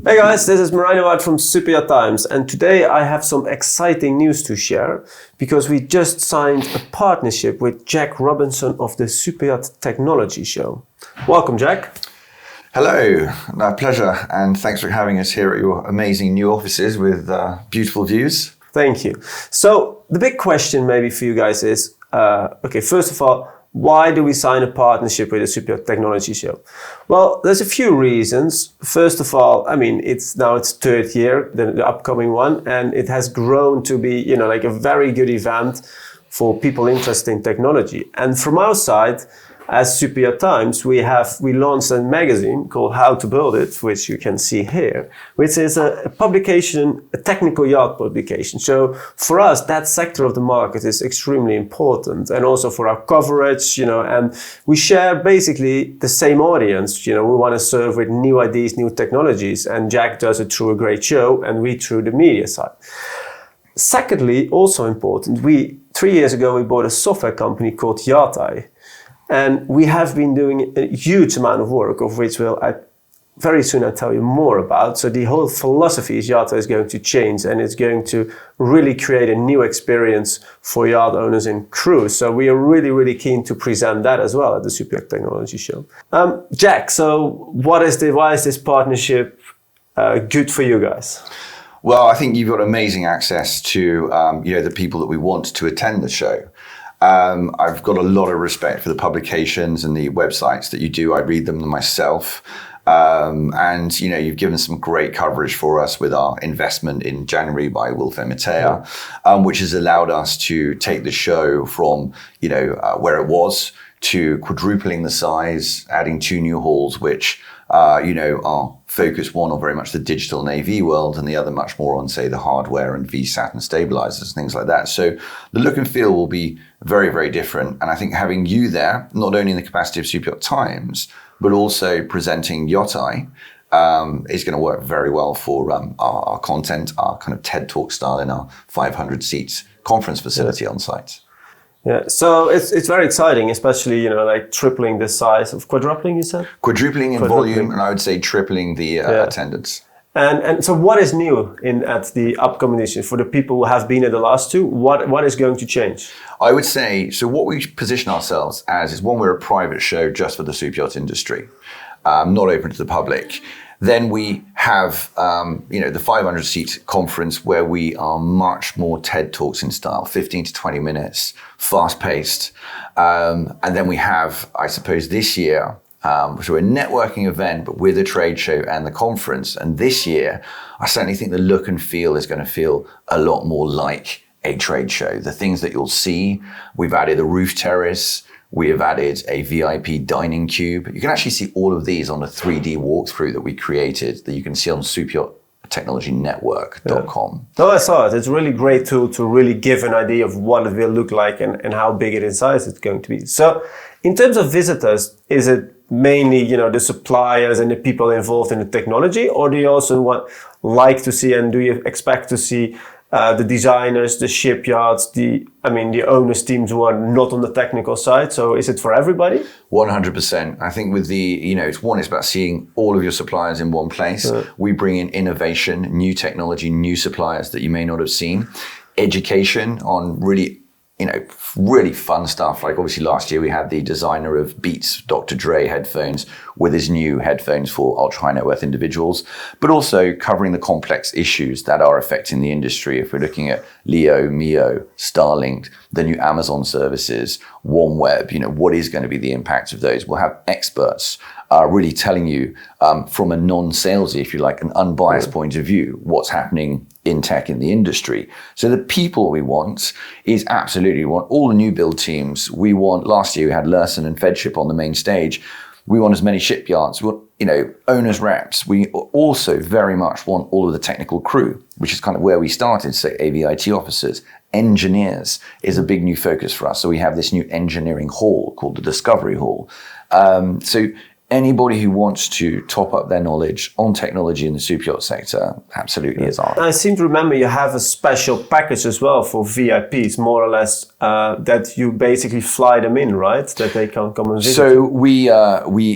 Hey guys, this is Merijn Waard from Superyacht Times, and today I have some exciting news to share because we just signed a partnership with Jack Robinson of the Superyacht Technology Show. Welcome, Jack. Hello, my pleasure, and thanks for having us here at your amazing new offices with beautiful views. Thank you. So the big question maybe for you guys is, first of all, why do we sign a partnership with the Superyacht Technology Show? Well, there's a few reasons. First of all, I mean, it's third year, the upcoming one, and it has grown to be, like a very good event for people interested in technology. And from our side, as Superyacht Times, we launched a magazine called How to Build It, which you can see here, which is a publication, a technical yacht publication. So for us, that sector of the market is extremely important, and also for our coverage, and we share basically the same audience. We want to serve with new ideas, new technologies, and Jack does it through a great show, and we through the media side. Secondly, also important, 3 years ago, we bought a software company called Yatai. And we have been doing a huge amount of work, of which very soon I'll tell you more about. So the whole philosophy is Yacht is going to change, and it's going to really create a new experience for yacht owners and crews. So we are really, really keen to present that as well at the Superyacht Technology Show. Jack, so why is this partnership good for you guys? Well, I think you've got amazing access to the people that we want to attend the show. I've got a lot of respect for the publications and the websites that you do. I read them myself. And you've given some great coverage for us with our investment in January by Wilf and Matea, which has allowed us to take the show from, where it was to quadrupling the size, adding 2 new halls, which, are focused one on very much the digital and AV world, and the other much more on, say, the hardware and VSAT and stabilizers, things like that. So the look and feel will be very, very different. And I think having you there, not only in the capacity of Superyacht Times, but also presenting Yatai, is going to work very well for our content, our kind of TED Talk style in our 500 seats conference facility on site. Yeah, so it's very exciting, especially, tripling the size of quadrupling, you said? Quadrupling in volume, and I would say tripling the attendance. And so what is new at the upcoming edition for the people who have been at the last two? What is going to change? I would say, so what we position ourselves as is, one, we're a private show just for the superyacht industry, not open to the public. Then we have, the 500 seat conference where we are much more TED Talks in style, 15 to 20 minutes, fast paced. And then we have, I suppose this year, so a networking event, but with a trade show and the conference. And this year, I certainly think the look and feel is going to feel a lot more like a trade show. The things that you'll see, we've added a roof terrace. We have added a VIP dining cube. You can actually see all of these on a 3D walkthrough that we created that you can see on superyachttechnologynetwork.com. Oh, I saw it. It's a really great tool to really give an idea of what it will look like and how big it in size it's going to be. So in terms of visitors, is it mainly, the suppliers and the people involved in the technology, or do you also like to see, and do you expect to see the designers, the shipyards, the owners teams who are not on the technical side? So is it for everybody? 100%. I think with it's about seeing all of your suppliers in one place. We bring in innovation, new technology, new suppliers that you may not have seen, education on really fun stuff. Like obviously last year we had the designer of Beats, Dr. Dre headphones with his new headphones for ultra high net worth individuals, but also covering the complex issues that are affecting the industry. If we're looking at Leo, Mio, Starlink, the new Amazon services, OneWeb, what is going to be the impact of those? We'll have experts really telling you from a non-salesy, if you like, an unbiased point of view, what's happening in tech in the industry. So the people we want is absolutely, we want all the new build teams. We want, last year we had Lursen and Fedship on the main stage. We want as many shipyards. We want, owners reps. We also very much want all of the technical crew, which is kind of where we started. So AVIT officers, engineers is a big new focus for us. So we have this new engineering hall called the Discovery Hall. So anybody who wants to top up their knowledge on technology in the superyacht sector absolutely is on. I seem to remember you have a special package as well for VIPs, more or less that you basically fly them in, right? That they can come and visit. So we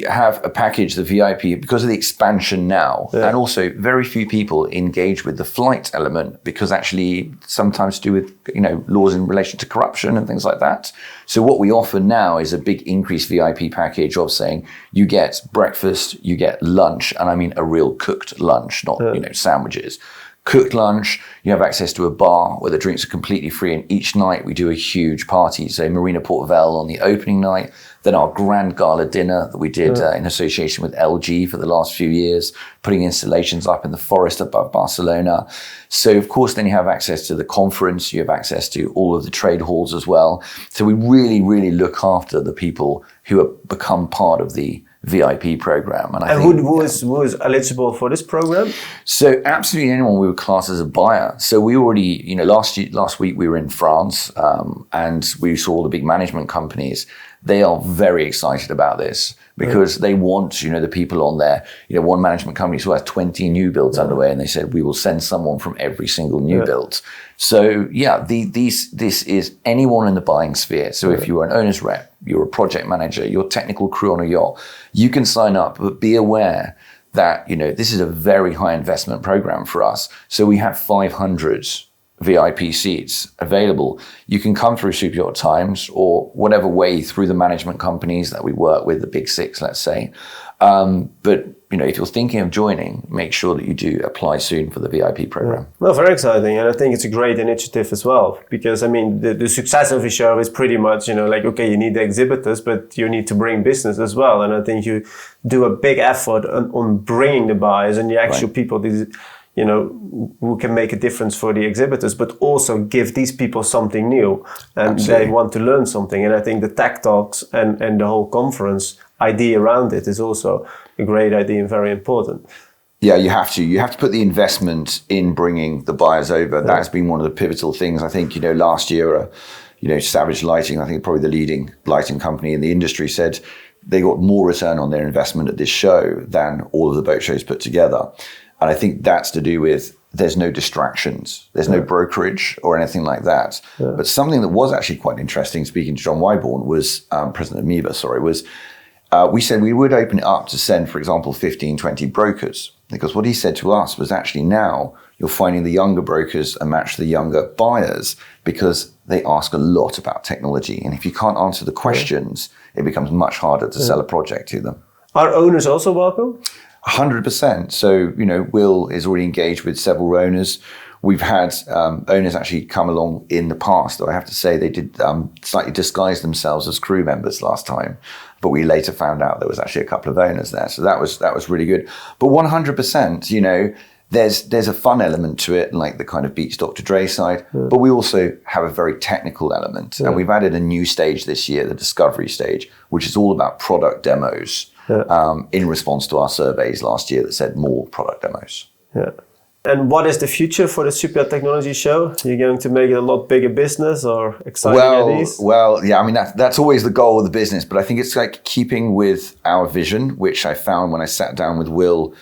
have a package, the VIP, because of the expansion now, and also very few people engage with the flight element because actually sometimes to do with laws in relation to corruption and things like that. So what we offer now is a big increased VIP package of saying you get breakfast, you get lunch, and I mean a real cooked lunch, not sandwiches. Cooked lunch, you have access to a bar where the drinks are completely free, and each night we do a huge party. So Marina Port Vale on the opening night, then our grand gala dinner that we did in association with LG for the last few years, putting installations up in the forest above Barcelona. So of course, then you have access to the conference, you have access to all of the trade halls as well. So we really, really look after the people who have become part of the VIP program. And I think, who is eligible for this program? So absolutely anyone we would class as a buyer. So we already, last week we were in France and we saw all the big management companies. They are very excited about this because they want, the people on there. One management company who has 20 new builds underway, and they said, we will send someone from every single new build. So this is anyone in the buying sphere. So if you're an owner's rep, you're a project manager, you're technical crew on a yacht, you can sign up, but be aware that, this is a very high investment program for us. So we have 500 VIP seats available. You can come through Superyacht Times or whatever way through the management companies that we work with, the big six, let's say. But if you're thinking of joining, make sure that you do apply soon for the VIP program. Well, very exciting, and I think it's a great initiative as well. Because the success of a show is pretty much okay, you need the exhibitors, but you need to bring business as well. And I think you do a big effort on bringing the buyers and the actual people. Who can make a difference for the exhibitors, but also give these people something new, and they want to learn something. And I think the tech talks and the whole conference idea around it is also a great idea and very important. Yeah, you have to put the investment in bringing the buyers over. That has been one of the pivotal things. I think, last year, Savage Lighting, I think probably the leading lighting company in the industry, said they got more return on their investment at this show than all of the boat shows put together. And I think that's to do with there's no distractions, there's no brokerage or anything like that. But something that was actually quite interesting, speaking to John Wyborn, was President of MEBA, was we said we would open it up to send, for example, 15, 20 brokers. Because what he said to us was actually now you're finding the younger brokers are matched to the younger buyers because they ask a lot about technology. And if you can't answer the questions, it becomes much harder to sell a project to them. Are owners also welcome? 100%. So, Will is already engaged with several owners. We've had owners actually come along in the past, though I have to say they did slightly disguise themselves as crew members last time. But we later found out there was actually a couple of owners there. So that was really good. But 100%, there's a fun element to it, like the kind of Beats Dr. Dre side. But we also have a very technical element. And we've added a new stage this year, the discovery stage, which is all about product demos. In response to our surveys last year that said more product demos. Yeah. And what is the future for the Superyacht Technology Show? You're going to make it a lot bigger business or exciting ideas? Well, yeah, I mean, that's always the goal of the business, but I think it's like keeping with our vision, which I found when I sat down with Will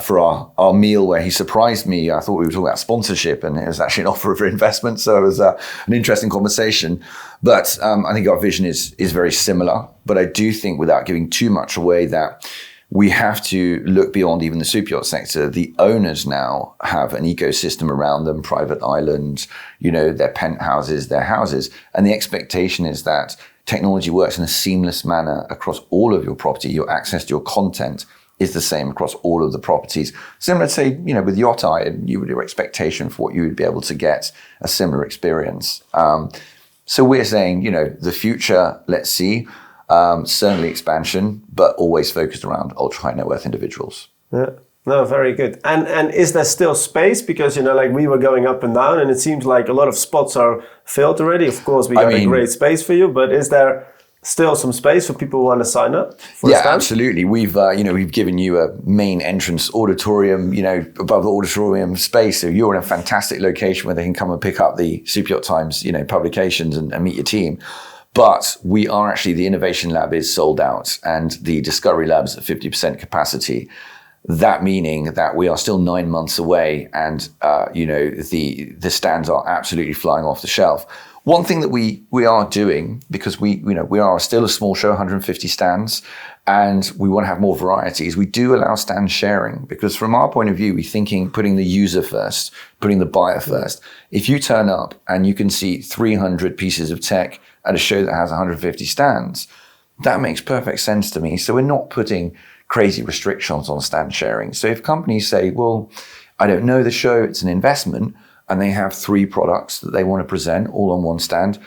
for our meal where he surprised me. I thought we were talking about sponsorship and it was actually an offer for investment. So it was an interesting conversation. But I think our vision is very similar. But I do think, without giving too much away, that we have to look beyond even the superyacht sector. The owners now have an ecosystem around them, private islands, their penthouses, their houses. And the expectation is that technology works in a seamless manner across all of your property. Your access to your content is the same across all of the properties. Similar to, say, with Yacht Eye, your expectation for what you would be able to get a similar experience. So we're saying, the future, let's see, certainly expansion, but always focused around ultra high net worth individuals. Yeah. No, very good. And is there still space? Because, we were going up and down and it seems like a lot of spots are filled already. Of course, we got a great space for you, but is there still some space for people who want to sign up? Yeah, absolutely. We've given you a main entrance auditorium, above the auditorium space. So you're in a fantastic location where they can come and pick up the Superyacht Times, publications and meet your team. But we are actually, the innovation lab is sold out and the discovery lab is at 50% capacity. That meaning that we are still 9 months away and, the stands are absolutely flying off the shelf. One thing that we are doing, because we are still a small show, 150 stands, and we want to have more varieties, we do allow stand sharing, because from our point of view, we're thinking putting the user first, putting the buyer first. If you turn up and you can see 300 pieces of tech at a show that has 150 stands, that makes perfect sense to me. So we're not putting crazy restrictions on stand sharing. So if companies say, well, I don't know the show, it's an investment, and they have 3 products that they want to present all on one stand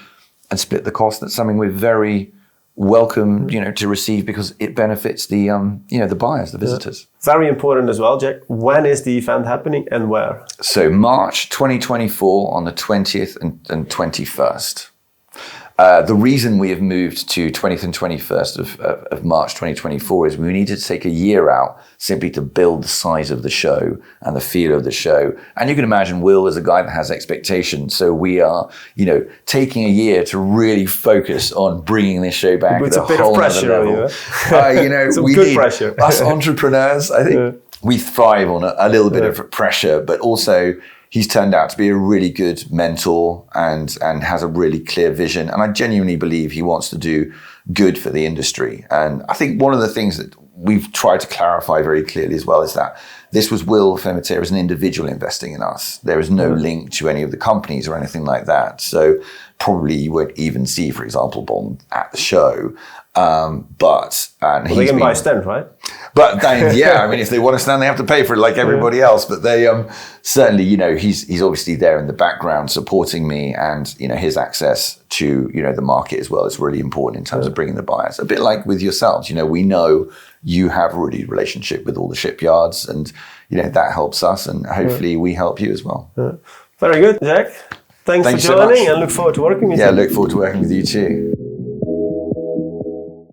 and split the cost, that's something we're very welcome, to receive, because it benefits the, the buyers, the visitors. Very important as well, Jack. When is the event happening and where? So March 2024 on the 20th and 21st. The reason we have moved to 20th and 21st of March 2024 is we needed to take a year out simply to build the size of the show and the feel of the show. And you can imagine Will is a guy that has expectations. So we are, taking a year to really focus on bringing this show back at a whole other level. Some we good need pressure. Us entrepreneurs, I think we thrive on a little bit of pressure, but also he's turned out to be a really good mentor and has a really clear vision. And I genuinely believe he wants to do good for the industry. And I think one of the things that we've tried to clarify very clearly as well is that this was Will Fermetier as an individual investing in us. There is no link to any of the companies or anything like that. So probably you won't even see, for example, Bond at the show. They can buy a stand, right? But if they want to stand, they have to pay for it like everybody else. But they certainly, he's obviously there in the background supporting me, and his access to the market as well is really important in terms of bringing the buyers. A bit like with yourselves, we know you have a really relationship with all the shipyards, and that helps us, and hopefully we help you as well. Very good, Jack. Thanks for joining, and look forward to working with you. Yeah, look forward to working with you too.